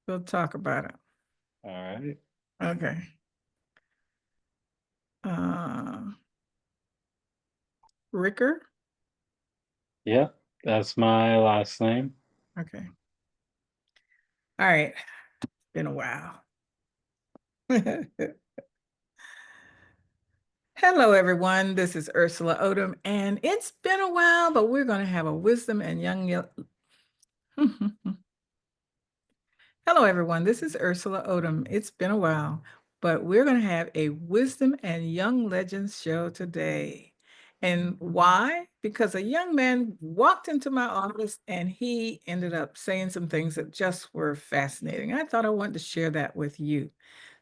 We'll talk about it. All right. Okay. Uh, Ricker? Yep, that's my last name. Okay. All right. Been a while. Hello, everyone. This is Ursula Odom, and it's been a while, but we're going to have a wisdom and young. Hello, everyone. This is Ursula Odom. It's been a while, but we're going to have a Wisdom and Young Legends show today. And why? Because a young man walked into my office and he ended up saying some things that just were fascinating. I thought I wanted to share that with you.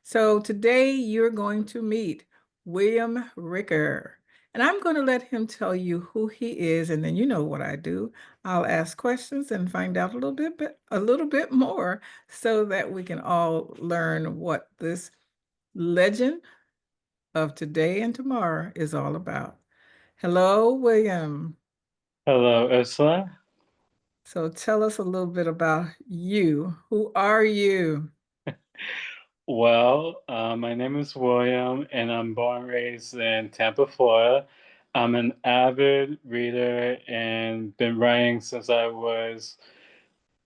So today you're going to meet William Ricker. And I'm going to let him tell you who he is, and then you know what I do. I'll ask questions and find out a little bit more so that we can all learn what this legend of today and tomorrow is all about. Hello, William. Hello, Ursula. So tell us a little bit about you. Who are you? My name is William, and I'm born and raised in Tampa, Florida. I'm an avid reader and been writing since I was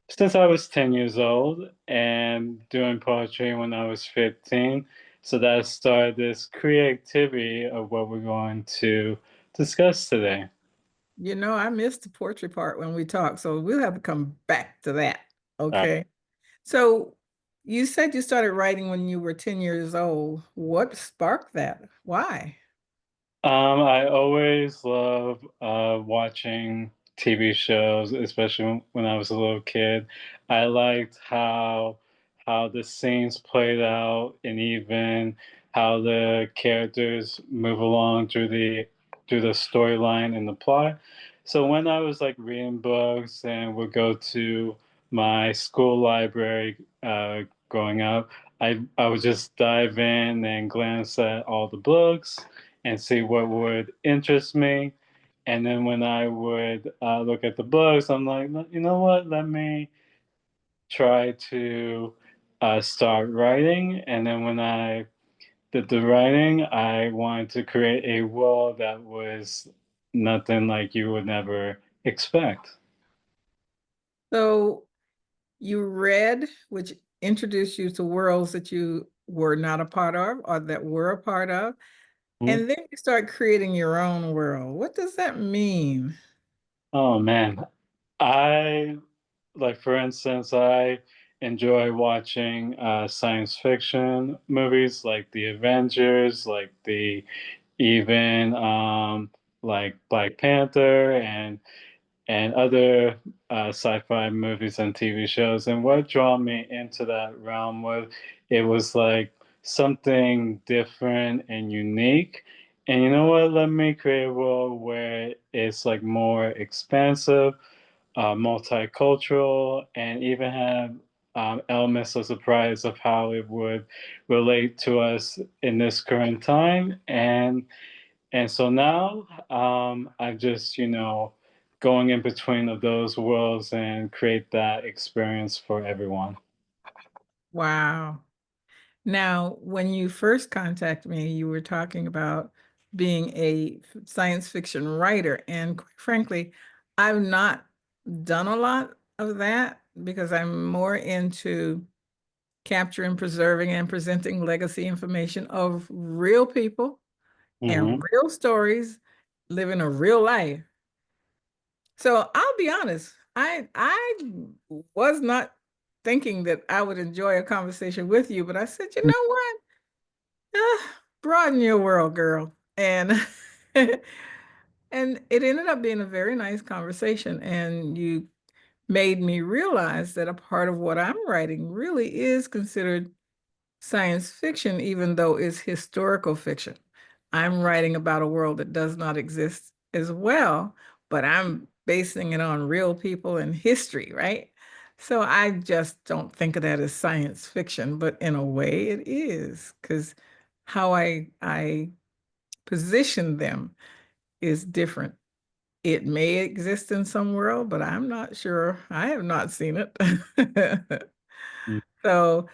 10 years old and doing poetry when I was 15. So that started this creativity of what we're going to discuss today. You know, I missed the poetry part when we talked, so we'll have to come back to that. Okay. So you said you started writing when you were 10 years old. What sparked that? Why? I always love watching TV shows, especially when I was a little kid. I liked how the scenes played out, and even how the characters move along through the storyline and the plot. So when I was like reading books and would go to my school library growing up, I would just dive in and glance at all the books and see what would interest me. And then when I would look at the books, I'm like, you know what? Let me try to start writing. And then when I did the writing, I wanted to create a world that was nothing like you would never expect. So you read, which introduced you to worlds that you were not a part of or that were a part of, Mhm. and then you start creating your own world. What does that mean? Oh man, I like for instance, I enjoy watching science fiction movies like the Avengers, like the even like Black Panther and other sci-fi movies and TV shows. And what drew me into that realm was it was like something different and unique. And you know what? Let me create a world where it's like more expansive, multicultural, and even have elements of surprise of how it would relate to us in this current time. And so now I'm just, going in between of those worlds and create that experience for everyone. Wow. Now, when you first contacted me, you were talking about being a science fiction writer. And quite frankly, I've not done a lot of that because I'm more into capturing, preserving, and presenting legacy information of real people and Hmm. real stories living a real life. So I'll be honest, I was not thinking that I would enjoy a conversation with you, but I said, you know what? Broaden your world, girl. And and it ended up being a very nice conversation. And you made me realize that a part of what I'm writing really is considered science fiction, even though it's historical fiction. I'm writing about a world that does not exist as well, but I'm basing it on real people and history, right? So I just don't think of that as science fiction, but in a way it is, because how I position them is different. It may exist in some world, but I'm not sure. I have not seen it. So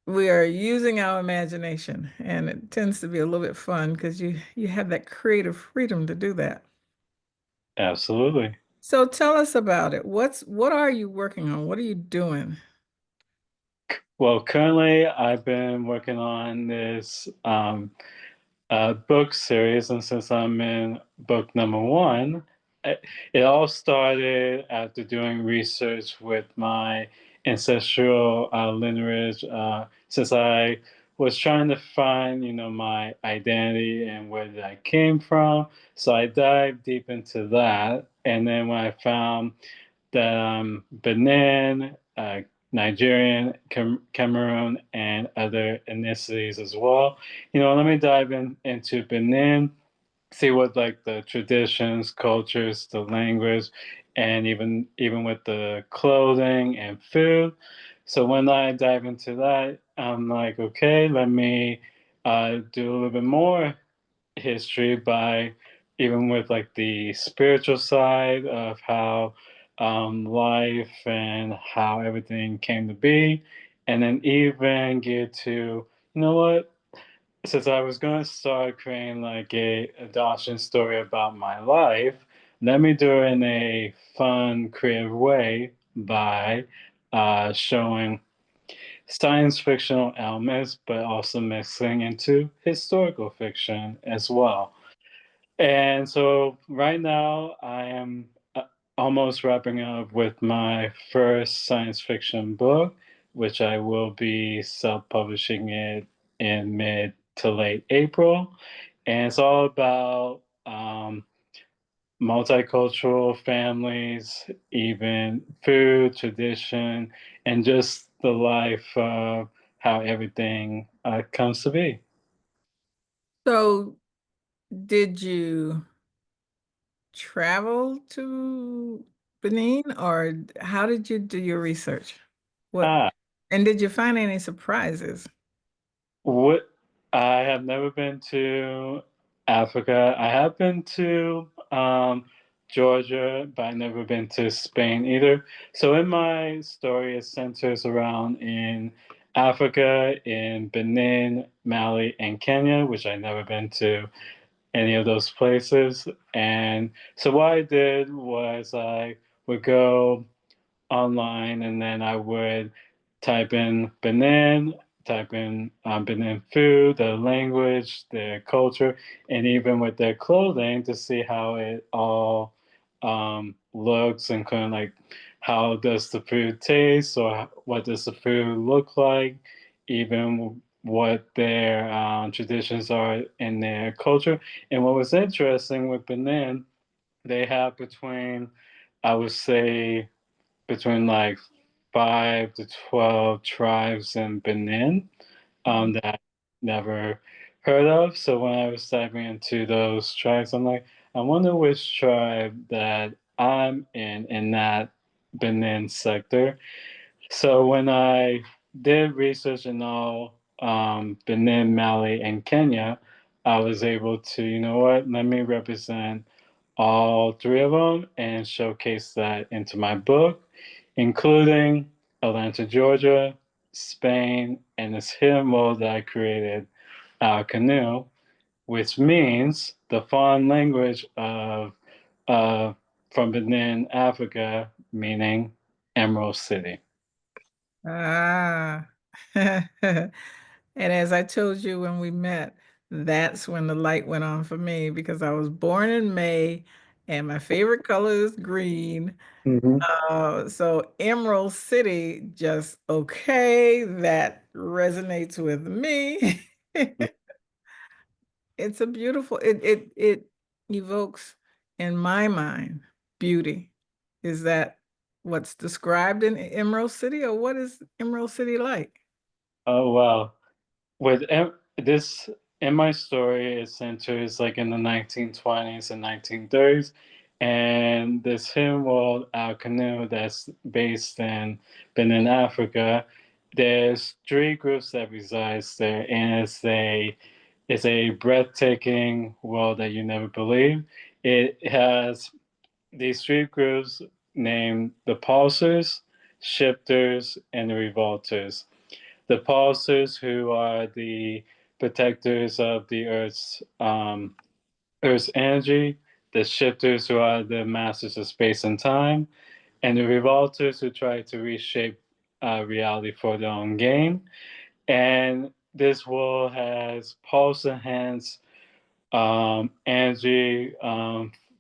we are using our imagination, and it tends to be a little bit fun because you have that creative freedom to do that. Absolutely. So tell us about it. What are you working on? What are you doing? Well, currently I've been working on this book series, and since I'm in book number one, it all started after doing research with my ancestral lineage. Since I was trying to find, my identity and where I came from, so I dived deep into that, and then when I found that Benin, Nigerian, Cameroon, and other ethnicities as well. Let me dive into Benin, see what like the traditions, cultures, the language, and even with the clothing and food. So when I dive into that, I'm like, okay, let me do a little bit more history by even with like the spiritual side of how life and how everything came to be, and then even get to, what, since I was going to start creating like a adoption story about my life, let me do it in a fun, creative way by showing science fictional elements, but also mixing into historical fiction as well. And so right now I am almost wrapping up with my first science fiction book, which I will be self-publishing it in mid to late April. And it's all about multicultural families, even food, tradition, and just the life of how everything comes to be. So did you travel to Benin, or how did you do your research? What, Ah, and did you find any surprises? what I have never been to Africa. I have been to Georgia, but I've never been to Spain either. So in my story, it centers around in Africa, in Benin, Mali, and Kenya, which I've never been to any of those places. And so what I did was I would go online, and then I would type in Benin, type in Benin food, their language, their culture, and even with their clothing to see how it all looks, and kind of like how does the food taste, or what does the food look like, even what their traditions are in their culture. And what was interesting with Benin, they have between, I would say, between like 5 to 12 tribes in Benin that I never heard of. So when I was diving into those tribes, I'm like, I wonder which tribe that I'm in that Benin sector. So when I did research in all Benin, Mali, and Kenya, I was able to, let me represent all three of them and showcase that into my book, including Atlanta, Georgia, Spain, and this hidden world that I created, Canoe, which means the foreign language of uh, from Benin, Africa, meaning Emerald City. Ah. And as I told you when we met, that's when the light went on for me because I was born in May and my favorite color is green. Mhm. So Emerald City, just okay, that resonates with me. It's a beautiful, it evokes in my mind beauty. Is that what's described in Emerald City, or what is Emerald City like? Oh wow! This in my story, it centers like in the 1920s and 1930s, and this hymn world Al Canoe that's based in Benin, Africa. There's three groups that resides there, and it's a breathtaking world that you never believe. It has these three groups named the Pulsars, shifters, and the revolters. The pulsars, who are the protectors of the Earth's energy, the shifters, who are the masters of space and time, and the revolters, who try to reshape reality for their own gain. And this world has pulse enhanced energy,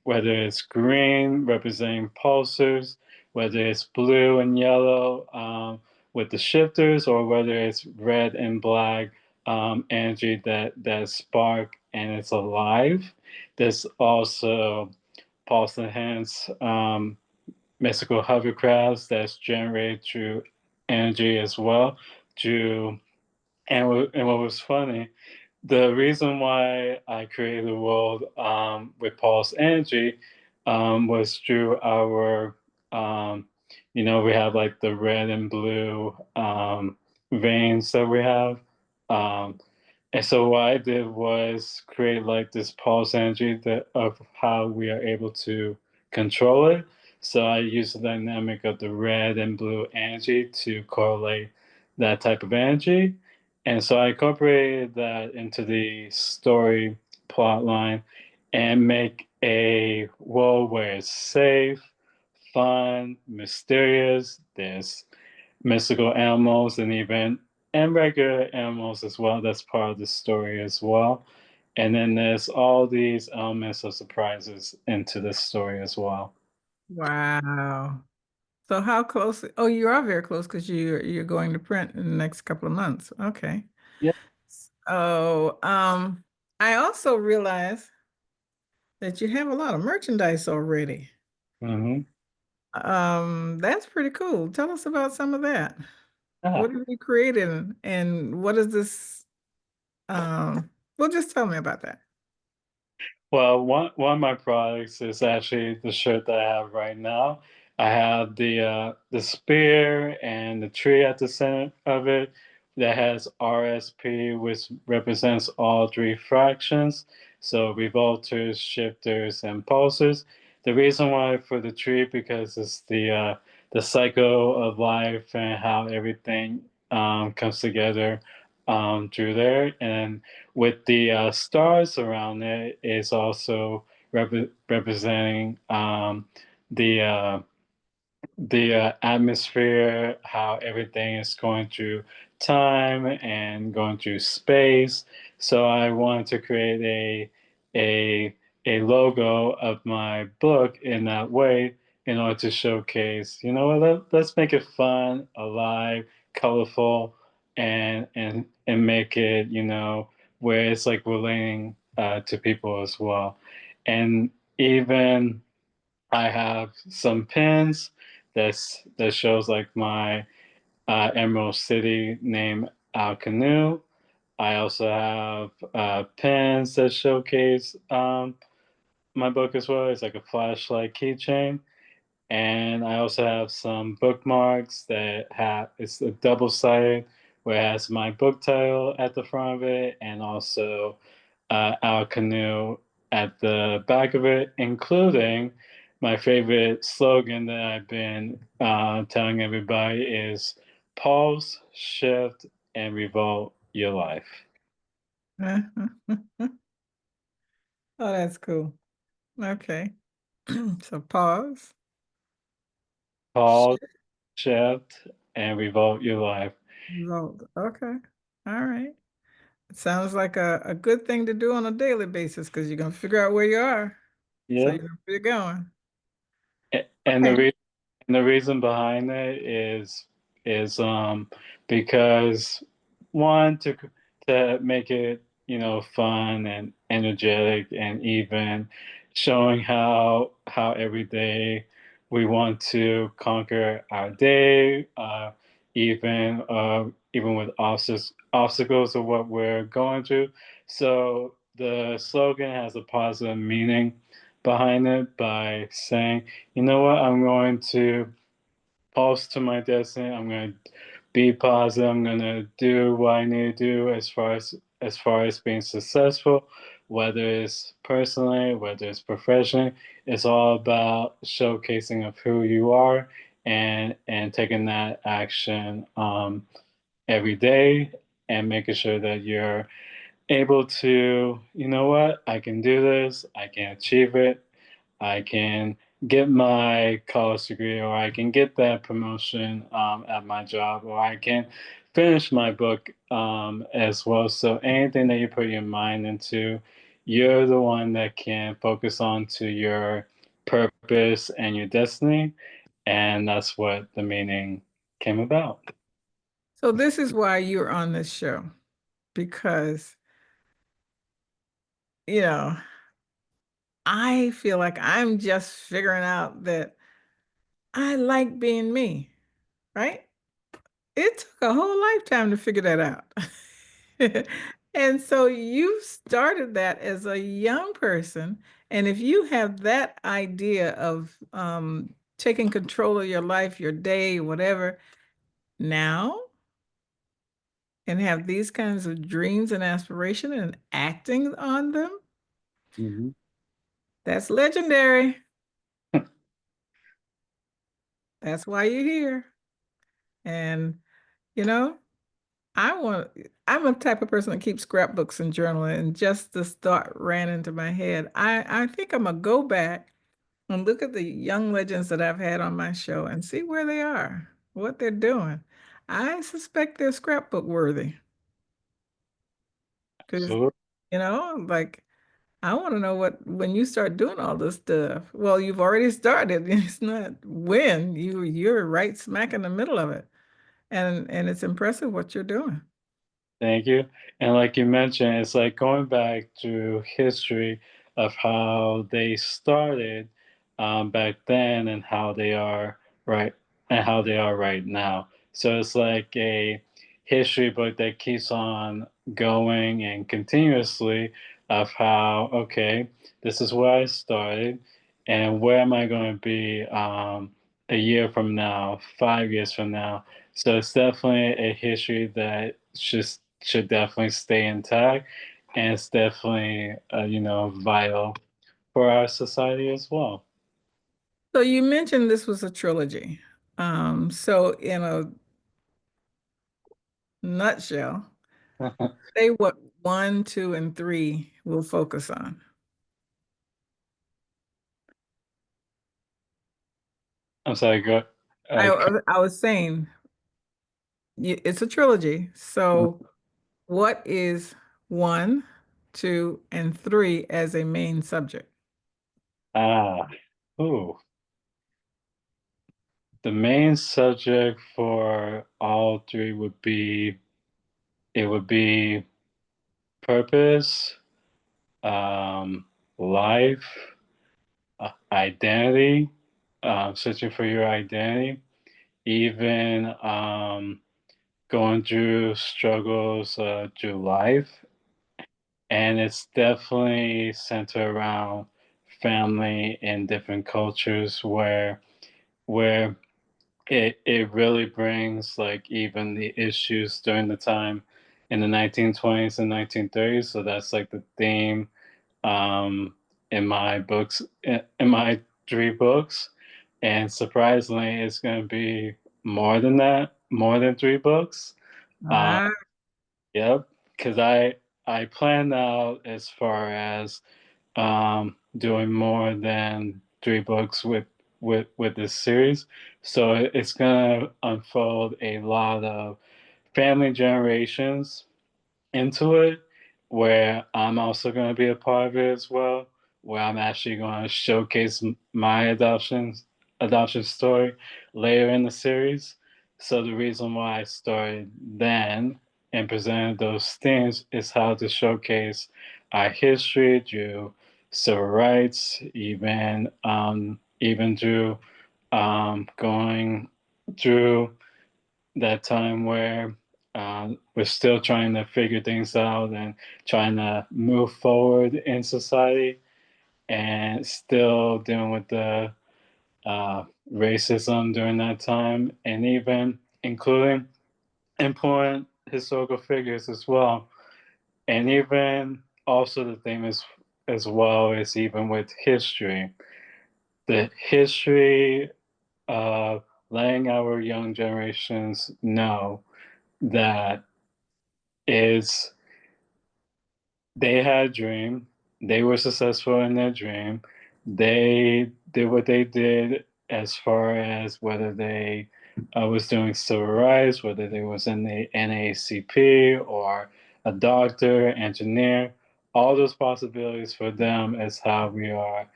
whether it's green representing pulsars, whether it's blue and yellow with the shifters, or whether it's red and black energy that spark and it's alive. There's also pulse enhanced mystical hovercrafts that's generated through energy as well. Through and what was funny, the reason why I created the world with pulse energy was through our, um, we have like the red and blue veins that we have. Um, and so what I did was create like this pulse energy of how we are able to control it. So I use the dynamic of the red and blue energy to correlate that type of energy. And so I incorporated that into the story plot line and make a world where it's safe, fun, mysterious. There's mystical animals and regular animals as well. That's part of the story as well. And then there's all these elements of surprises into the story as well. Wow. So how close? Oh, you are very close because you're going to print in the next couple of months. Okay. Yeah. So, I also realize that you have a lot of merchandise already. Hmm. That's pretty cool. Tell us about some of that. Yeah. What have you created and what is this? Well, just tell me about that. Well, one of my products is actually the shirt that I have right now. I have the spear and the tree at the center of it that has RSP, which represents all three fractions. So revolters, shifters, and pulsers. The reason why for the tree because it's the cycle of life and how everything comes together through there, and with the stars around it is also representing the atmosphere, how everything is going through time and going through space. So I wanted to create a a logo of my book in that way in order to showcase, let's make it fun, alive, colorful, and make it, where it's like relating to people as well. And even I have some pins that shows like my Emerald City name Al Canoe. I also have pins that showcase my book as well. It's like a flashlight keychain. And I also have some bookmarks that have it's a double sided where it has my book title at the front of it and also Our Canoe at the back of it, including my favorite slogan that I've been telling everybody is pulse, shift, and revolt your life. Oh, that's cool. Okay. So pause. Pulse, shift, and revolt your life. Result. Okay. All right. It sounds like a good thing to do on a daily basis because you're gonna figure out where you are. So Yeah. you know where you're going. And Okay. the reason behind it is because one to make it fun and energetic and even showing how every day we want to conquer our day even with obstacles of what we're going through. So the slogan has a positive meaning behind it by saying, you know what, I'm going to pulse to my destiny. I'm going to be positive. I'm going to do what I need to do as far as being successful, whether it's personally, whether it's professionally. It's all about showcasing of who you are and taking that action every day and making sure that you're able to, you know what, I can do this, I can achieve it, I can get my college degree, or I can get that promotion at my job, or I can finish my book as well. So anything that you put your mind into, you're the one that can focus on to your purpose and your destiny. And that's what the meaning came about. So this is why you're on this show, because, you know, I feel like I'm just figuring out that I like being me, right? It took a whole lifetime to figure that out. And so you started that as a young person. And if you have that idea of taking control of your life, your day, whatever, now, and have these kinds of dreams and aspiration and acting on them, Mhm. that's legendary. That's why you're here. And, you know, I want, I'm a type of person that keeps scrapbooks and journaling, and just this thought ran into my head. I think I'm gonna go back and look at the young legends that I've had on my show and see where they are, what they're doing. I suspect they're scrapbook worthy because, So like, I want to know what, when you start doing all this stuff. Well, you've already started. It's not when, you're right smack in the middle of it. And it's impressive what you're doing. thank you. And like you mentioned, it's like going back to history of how they started back then and how they are right and how they are right now. So it's like a history book that keeps on going and continuously of how, okay, this is where I started and where am I going to be a year from now, 5 years from now. So it's definitely a history that should definitely stay intact, and it's definitely vital for our society as well. So you mentioned this was a trilogy. So in a nutshell, say what one, two, and three will focus on. I'm sorry, go. I I c- I was saying it's a trilogy. So what is one, two, and three as a main subject? ah, ooh, the main subject for all three would be it would be purpose, um, life, identity, searching for your identity, even going through struggles through life, and it's definitely centered around family and different cultures where it really brings like even the issues during the time in the 1920s and 1930s. So that's like the theme um, in my books, in my three books, and surprisingly, it's going to be more than that, more than three books. Uh, Ah, Yep, because I planned out as far as doing more than three books with this series, so it's gonna unfold a lot of family generations into it, where I'm also going to be a part of it as well, where I'm actually going to showcase my adoption story later in the series. So the reason why I started then and presented those themes is how to showcase our history through civil rights, even through going through that time where we're still trying to figure things out and trying to move forward in society and still dealing with the uh, racism during that time and even including important historical figures as well. And even also the theme is as well as even with history, the history of letting our young generations know that is they had a dream, they were successful in their dream, they did what they did as far as whether they was doing civil rights, whether they was in the NAACP or a doctor, engineer, all those possibilities for them is how we are,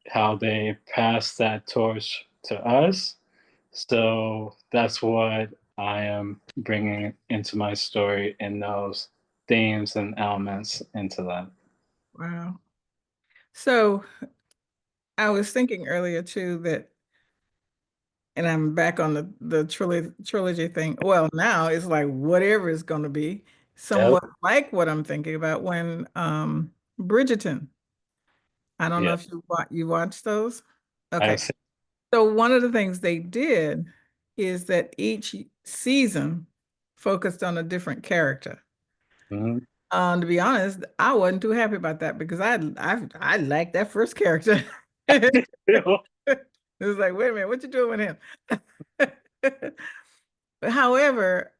how they pass that torch to us. So that's what I am bringing into my story and those themes and elements into that. Wow. So I was thinking earlier too that, and I'm back on the trilogy thing. Well, now it's like whatever it's going to be, Yep. somewhat like what I'm thinking about when Bridgerton. I don't know Yeah. if you watched those. I've Okay. seen. So one of the things they did is that each season focused on a different character. Mhm. To be honest, I wasn't too happy about that because I liked that first character. It was like, wait a minute, what you doing with him? However,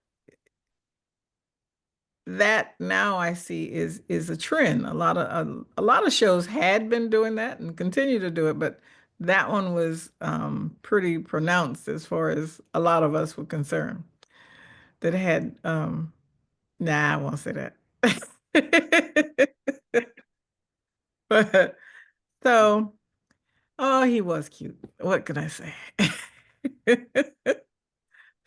that now I see is a trend. A lot of shows had been doing that and continue to do it, but that one was pretty pronounced as far as a lot of us were concerned. That had nah, I won't say that. But so, oh, he was cute. What can I say?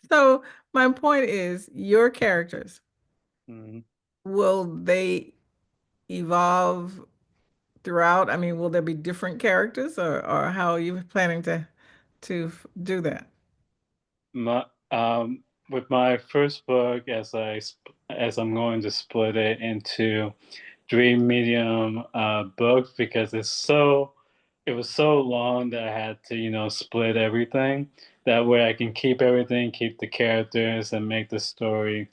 So my point is your characters, Mhm. will they evolve throughout? I mean, will there be different characters or how are you planning do that? My, with my first book, as I'm going to split it into three medium books because it was so long that I had to split everything. That way I can keep everything, keep the characters, and make the story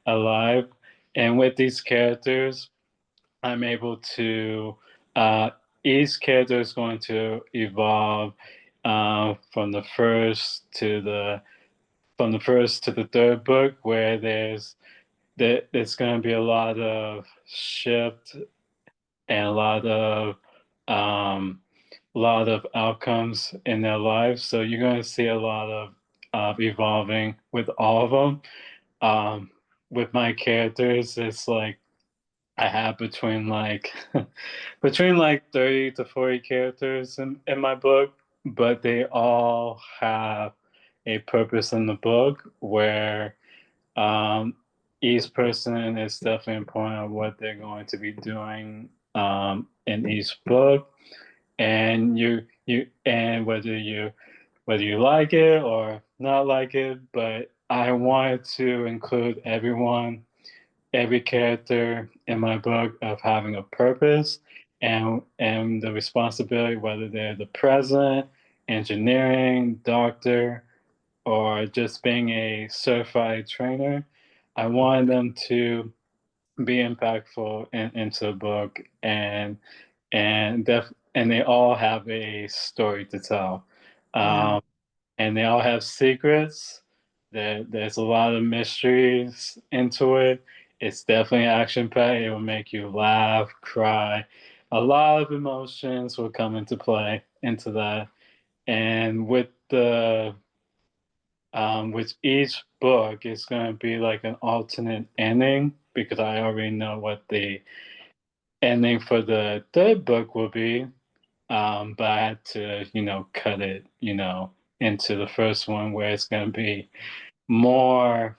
alive. And with these characters, I'm able to each character is going to evolve from the first to the third book, where there's going to be shift and um, a lot of outcomes in their lives. So you're going to see a lot of evolving with all of them. With my characters, it's like I have between like 30 to 40 characters in my book, but they all have a purpose in the book where um, each person is definitely important of what they're going to be doing in each book, and whether you like it or not like it, but I wanted to include every character in my book of having a purpose and the responsibility, whether they're the president, engineering, doctor, or just being a certified trainer. I wanted them to be impactful into the book and they all have a story to tell. Yeah. Um, and they all have secrets. There's a lot of mysteries into it. It's definitely action packed. It will make you laugh, cry. A lot of emotions will come into play into that. And with each book, it's going to be like an alternate ending because I already know what the ending for the third book will be. But I had to, cut it, into the first one where it's going to be more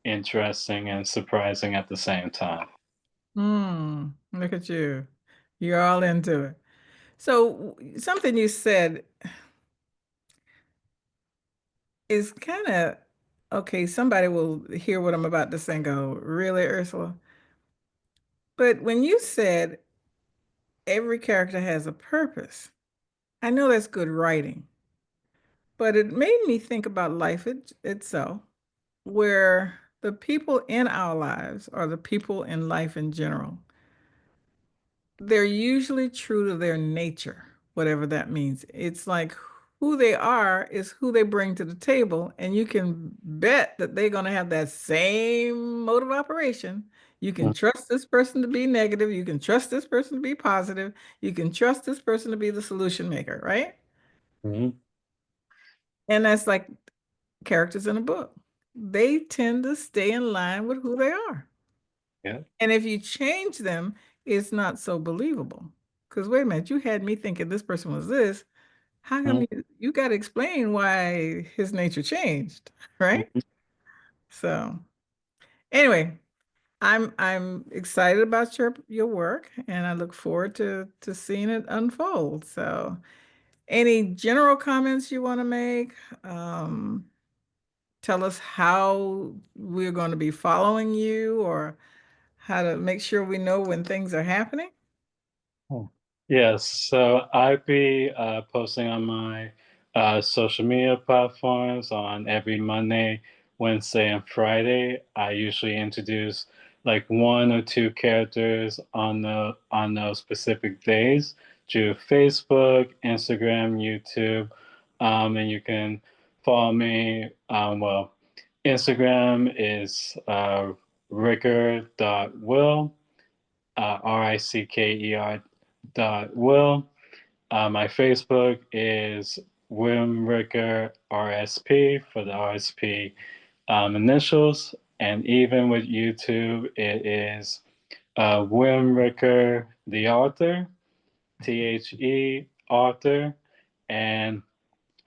interesting and surprising at the same time. Look at you. You're all into it. So something you said is kind of okay. Somebody will hear what I'm about to say and go, really, Ursula? But when you said every character has a purpose, I know that's good writing, but it made me think about itself, where the people in our lives or the people in life in general, they're usually true to their nature, whatever that means. It's like who they are is who they bring to the table, and you can bet that they're going to have that same mode of operation. You can trust this person to be negative. You can trust this person to be positive. You can trust this person to be the solution maker, right? Mhm. And that's like characters in a book. They tend to stay in line with who they are. Yeah. And if you change them, it's not so believable. Because wait a minute, you had me thinking this person was this. How come Mhm. you got to explain why his nature changed, right? Mhm. So anyway, I'm excited about your work, and I look forward to seeing it unfold. So any general comments you want to make? Um, Tell us how we're going to be following you, or how to make sure we know when things are happening. Oh. Yes, so I'd be posting on my social media platforms on every Monday, Wednesday, and Friday. I usually introduce like one or two characters on those specific days to Facebook, Instagram, YouTube, and you can follow me. Well, Instagram is ricker.will. Ricker dot Will. My Facebook is William Ricker RSP for the RSP initials. And even with YouTube, it is William Ricker, the author, author. And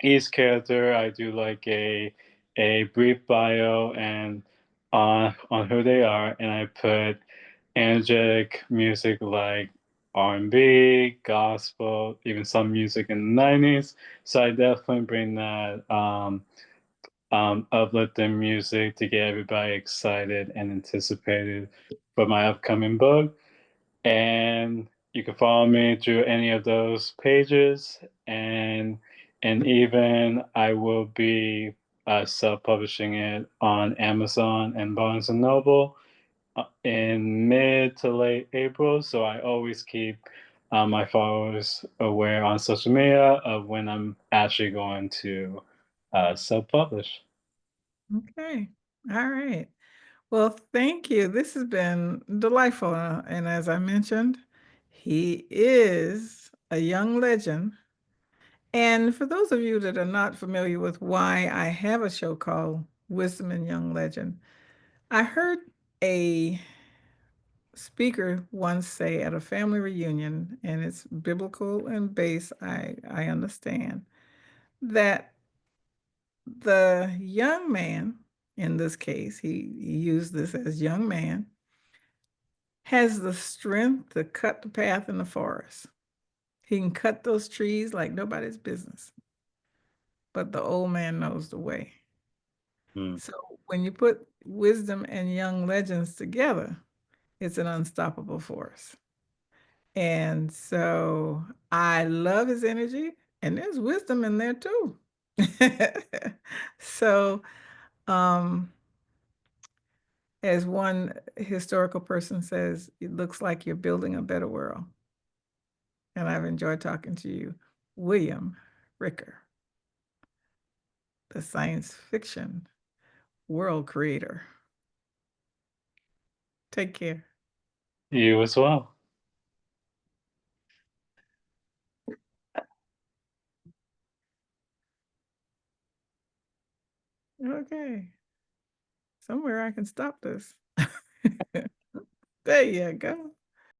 each character, I do like a brief bio and on who they are, and I put energetic music like R&B, gospel, even some music in the 90s. So I definitely bring that uplifting music to get everybody excited and anticipated for my upcoming book. And you can follow me through any of those pages, and even I will be self-publishing it on Amazon and Barnes and Noble in mid to late April. So I always keep my followers aware on social media of when I'm actually going to self-publish. Okay. All right. Well, thank you. This has been delightful. And as I mentioned, he is a young legend. And for those of you that are not familiar with why I have a show called Wisdom and Young Legend, I heard a speaker once say at a family reunion, and it's biblical and based, I understand, that the young man, in this case, he used this as young man, has the strength to cut the path in the forest. He can cut those trees like nobody's business, but the old man knows the way. Mm. So when you put wisdom and young legends together, it's an unstoppable force. And so I love his energy, and there's wisdom in there too. So, um, as one historical person says, it looks like you're building a better world. And I've enjoyed talking to you, William Ricker, the science fiction world creator. Take care. You as well. Okay. Somewhere I can stop this. There you go.